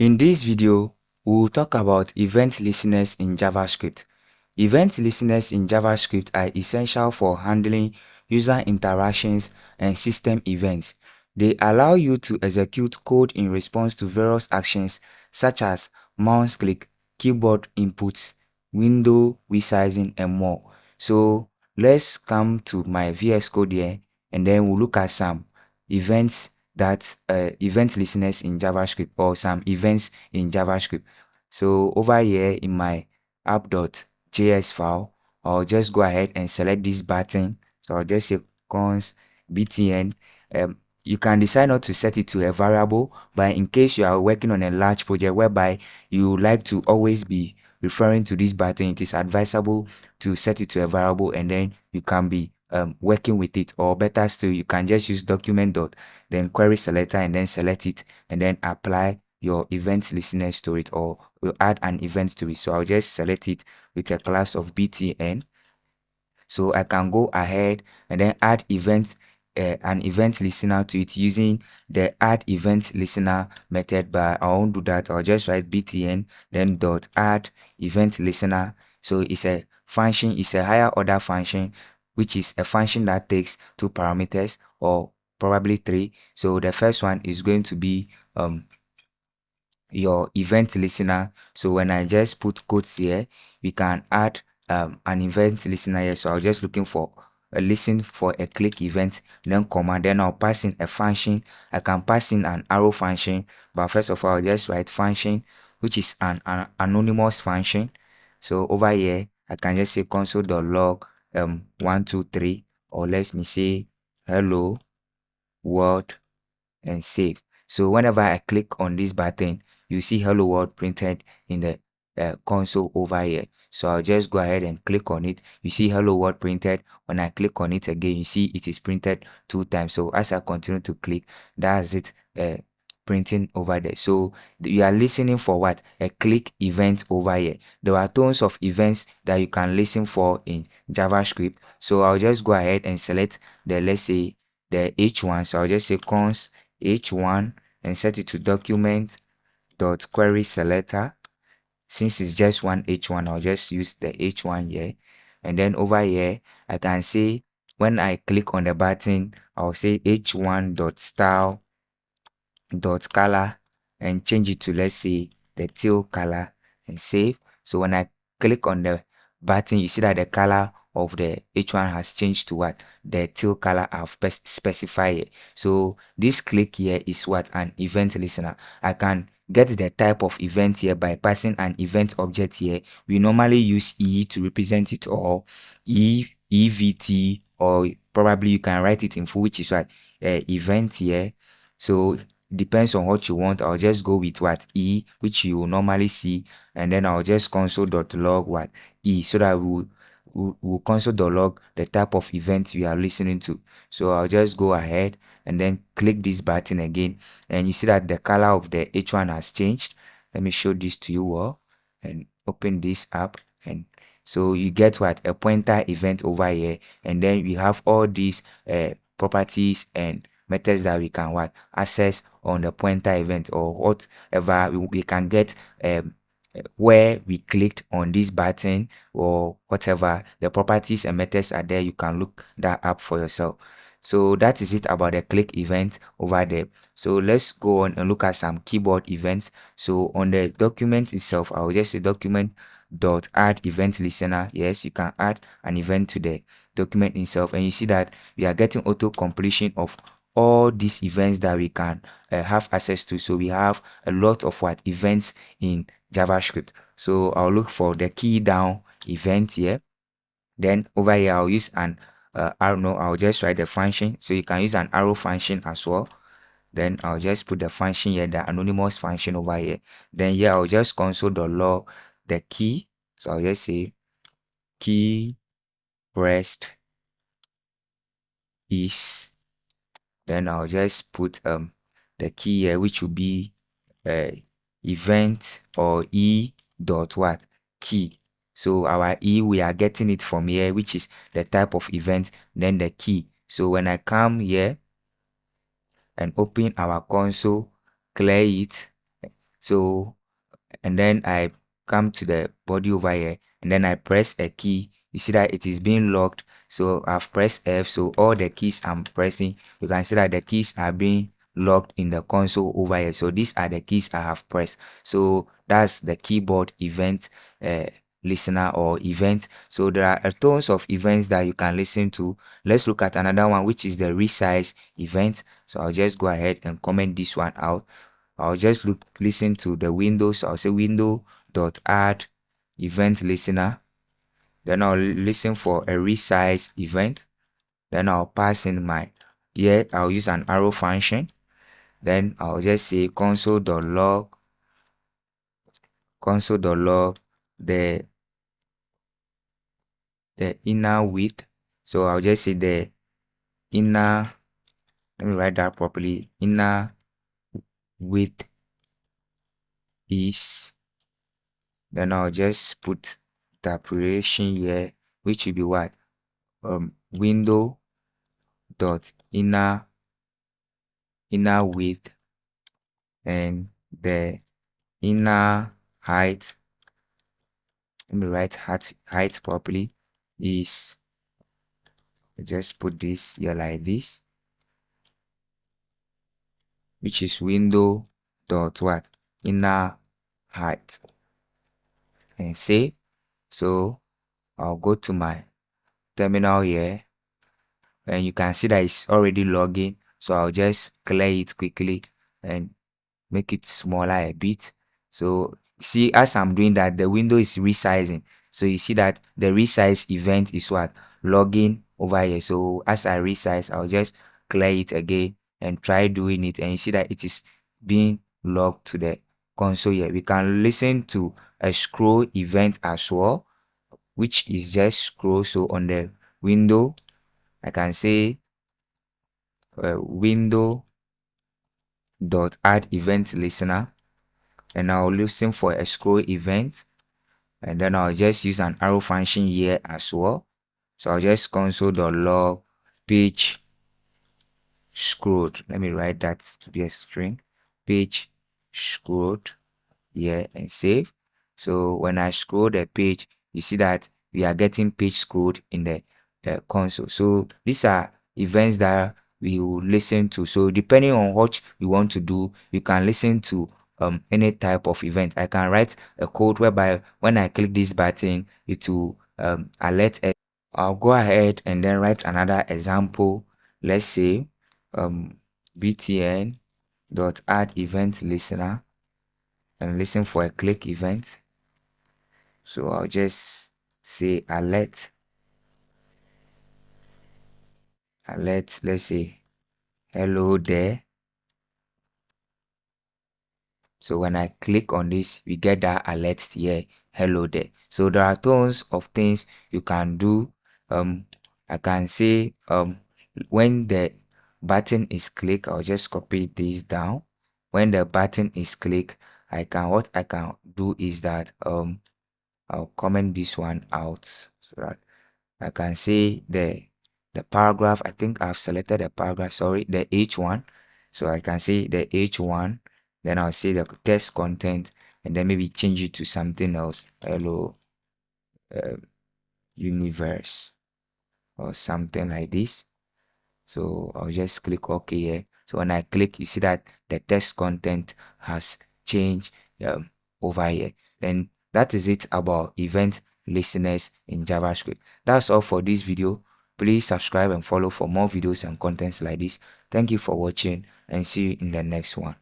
In this video, we will talk about event listeners in JavaScript. Event listeners in JavaScript are essential for handling user interactions and system events. They allow you to execute code in response to various actions such as mouse click, keyboard inputs, window resizing, and more. So let's come to my VS Code here, and then we'll look at some events event listeners in JavaScript, or some events in JavaScript. So over here in my app.js file, I'll just go ahead and select this button. So I'll just say const btn. You can decide not to set it to a variable, but in case you are working on a large project whereby you like to always be referring to this button, it is advisable to set it to a variable, and then you can be working with it. Or better still, you can just use document dot then query selector and then select it and then apply your event listeners to it, or will add an event to it. So I'll just select it with a class of btn. So I can go ahead and then add an event listener to it using the add event listener method, but I won't do that. I'll just write btn then dot add event listener. So it's a function, it's a higher order function, which is a function that takes two parameters, or probably three. So the first one is going to be your event listener. So when I just put quotes here, we can add an event listener here. So I'm just looking for a listen for a click event, then comma, then I'll pass in a function. I can pass in an arrow function, but first of all, I'll just write function, which is an anonymous function. So over here, I can just say console.log 123, or let me say hello world, and save. So whenever I click on this button, you see hello world printed in the console over here. So I'll just go ahead and click on it. You see hello world printed. When I click on it again, you see it is printed 2 times. So as I continue to click, that's it printing over there. So you are listening for what? A click event over here. There are tons of events that you can listen for in JavaScript. So I'll just go ahead and select the, let's say, the h1. So I'll just say const h1 and set it to document dot query selector. Since it's just one h1, I'll just use the h1 here. And then over here, I can say when I click on the button, I'll say h1 dot style dot color and change it to, let's say, the teal color, and save. So when I click on the button, you see that the color of the h1 has changed to what? The teal color I've specified here. So this click here is what? An event listener. I can get the type of event here by passing an event object here. We normally use E to represent it, or EVT, or probably you can write it in full, which is what? Event here. So depends on what you want. I'll just go with what? E, which you will normally see, and then I'll just console.log what? E, so that we'll console.log the type of event we are listening to. So I'll just go ahead and then click this button again, and you see that the color of the H1 has changed. Let me show this to you all, and open this up, and so you get what? A pointer event over here, and then we have all these properties and methods that we can what? Access on the pointer event, or whatever we can get where we clicked on this button, or whatever the properties and methods are there. You can look that up for yourself. So that is it about the click event over there. So let's go on and look at some keyboard events. So on the document itself, I'll just say document dot add event listener. Yes, you can add an event to the document itself, and you see that we are getting auto completion of all these events that we can have access to. So we have a lot of what? Events in JavaScript. So I'll look for the key down event here. Then over here, I'll use an arrow. I'll just write the function. So you can use an arrow function as well. Then I'll just put the function here, the anonymous function over here. Then here, I'll just console.log the key. So I'll just say key pressed is. Then I'll just put the key here, which will be event, or e dot what? Key. So our e, we are getting it from here, which is the type of event, then the key. So when I come here and open our console, clear it, So, and then I come to the body over here, and then I press a key. You see that it is being locked. So I've pressed F. So all the keys I'm pressing, you can see that the keys are being locked in the console over here. So these are the keys I have pressed. So that's the keyboard event listener or event. So there are tons of events that you can listen to. Let's look at another one, which is the resize event. So I'll just go ahead and comment this one out. I'll just listen to the windows. I'll say window dot add event listener. Then I'll listen for a resize event. Then I'll pass in my, here I'll use an arrow function. Then I'll just say console.log the inner width. So I'll just say the inner, let me write that properly, inner width is, then I'll just put the operation here, which will be what, window dot inner width, and the inner height, let me write height properly, is, just put this here like this, which is window dot what, inner height, and save. So I'll go to my terminal here, and you can see that it's already logging. So I'll just clear it quickly and make it smaller a bit. So see, as I'm doing that, the window is resizing. So you see that the resize event is what, logging over here. So as I resize, I'll just clear it again and try doing it, and you see that it is being logged to the console here. We can listen to a scroll event as well, which is just scroll. So on the window, I can say window dot add event listener, and I'll listen for a scroll event, and then I'll just use an arrow function here as well. So I'll just console.log page scrolled. Let me write that to be a string, page scrolled here, and save. So when I scroll the page, you see that we are getting page scrolled in the console. So these are events that we will listen to. So depending on what you want to do, you can listen to any type of event. I can write a code whereby when I click this button, it will alert. I'll go ahead and then write another example. Let's say btn dot add event listener, and listen for a click event. So I'll just say alert, let's say hello there. So when I click on this, we get that alert here, hello there. So there are tons of things you can do. I can say when the button is clicked, I'll just copy this down. When the button is clicked, what I can do is that I'll comment this one out so that I can say the paragraph. I think I've selected the paragraph, sorry, the H1. So I can say the H1, then I'll say the text content, and then maybe change it to something else. Hello universe, or something like this. So I'll just click OK here. So when I click, you see that the text content has changed over here. Then that is it about event listeners in JavaScript. That's all for this video. Please subscribe and follow for more videos and contents like this. Thank you for watching, and see you in the next one.